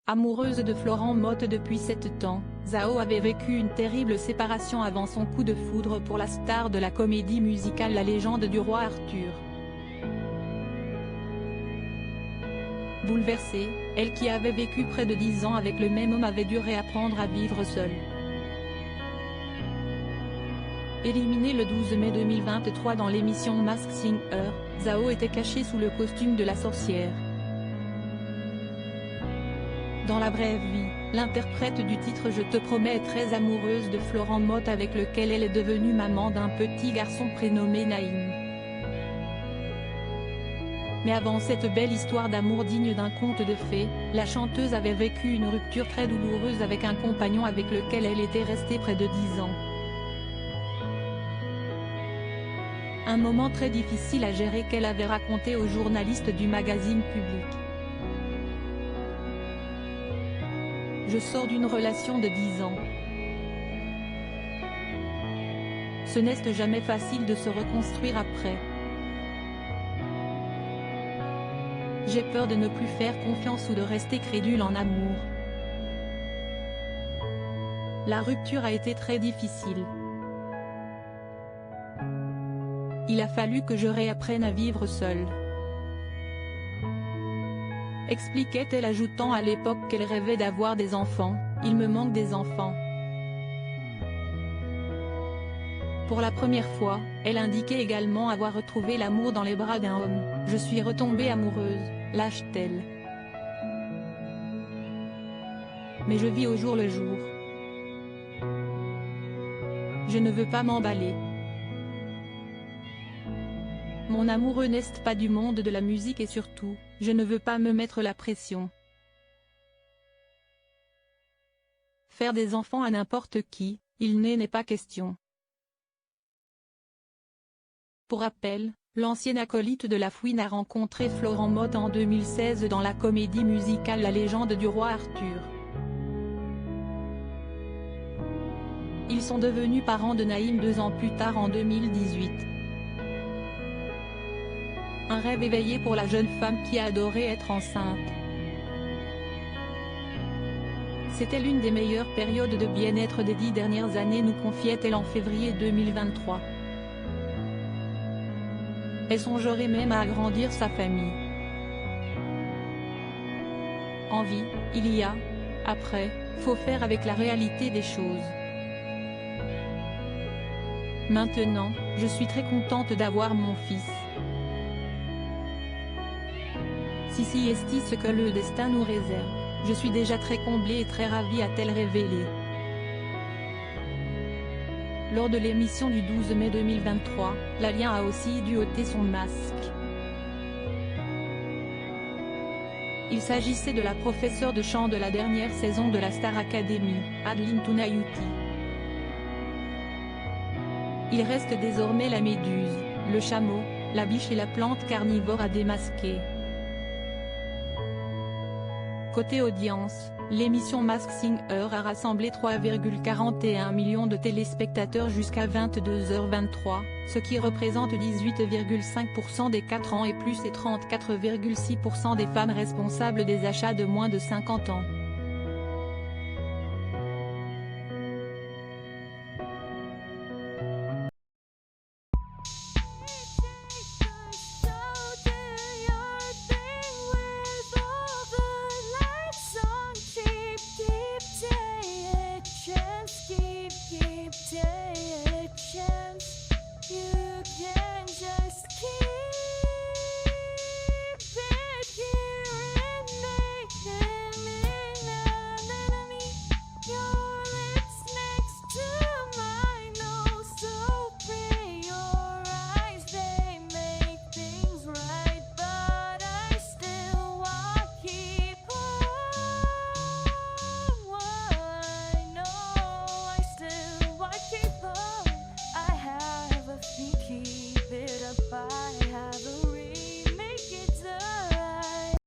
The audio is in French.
Amoureuse de Florent Mothe depuis 7 ans, Zhao avait vécu une terrible séparation avant son coup de foudre pour la star de la comédie musicale La Légende du roi Arthur. Bouleversée, elle qui avait vécu près de 10 ans avec le même homme avait dû réapprendre à vivre seule. Éliminée le 12 mai 2023 dans l'émission Masked Singer, Zhao était cachée sous le costume de la sorcière. Dans la brève vie, l'interprète du titre Je te promets est très amoureuse de Florent Mothe avec lequel elle est devenue maman d'un petit garçon prénommé Naïm. Mais avant cette belle histoire d'amour digne d'un conte de fées, la chanteuse avait vécu une rupture très douloureuse avec un compagnon avec lequel elle était restée près de 10 ans. Un moment très difficile à gérer qu'elle avait raconté aux journalistes du magazine Public. Je sors d'une relation de 10 ans. Ce n'est jamais facile de se reconstruire après. J'ai peur de ne plus faire confiance ou de rester crédule en amour. La rupture a été très difficile. Il a fallu que je réapprenne à vivre seule. Expliquait-elle ajoutant à l'époque qu'elle rêvait d'avoir des enfants, il me manque des enfants. Pour la première fois, elle indiquait également avoir retrouvé l'amour dans les bras d'un homme, je suis retombée amoureuse, lâche-t-elle. Mais je vis au jour le jour. Je ne veux pas m'emballer. Mon amoureux n'est pas du monde de la musique et surtout, je ne veux pas me mettre la pression. Faire des enfants à n'importe qui, il n'est pas question. Pour rappel, l'ancienne acolyte de La Fouine a rencontré Florent Mothe en 2016 dans la comédie musicale La Légende du roi Arthur. Ils sont devenus parents de Naïm 2 ans plus tard en 2018. Un rêve éveillé pour la jeune femme qui a adoré être enceinte. C'était l'une des meilleures périodes de bien-être des 10 dernières années, nous confiait-elle en février 2023. Elle songerait même à agrandir sa famille. Envie, il y a. Après, faut faire avec la réalité des choses. Maintenant, je suis très contente d'avoir mon fils. Si est ce que le destin nous réserve, je suis déjà très comblée et très ravie, a-t-elle révélé. Lors de l'émission du 12 mai 2023, l'alien a aussi dû ôter son masque. Il s'agissait de la professeure de chant de la dernière saison de la Star Academy, Adeline Tunayuti. Il reste désormais la méduse, le chameau, la biche et la plante carnivore à démasquer. Côté audience, l'émission Masked Singer a rassemblé 3,41 millions de téléspectateurs jusqu'à 22h23, ce qui représente 18,5% des 4 ans et plus et 34,6% des femmes responsables des achats de moins de 50 ans. Keep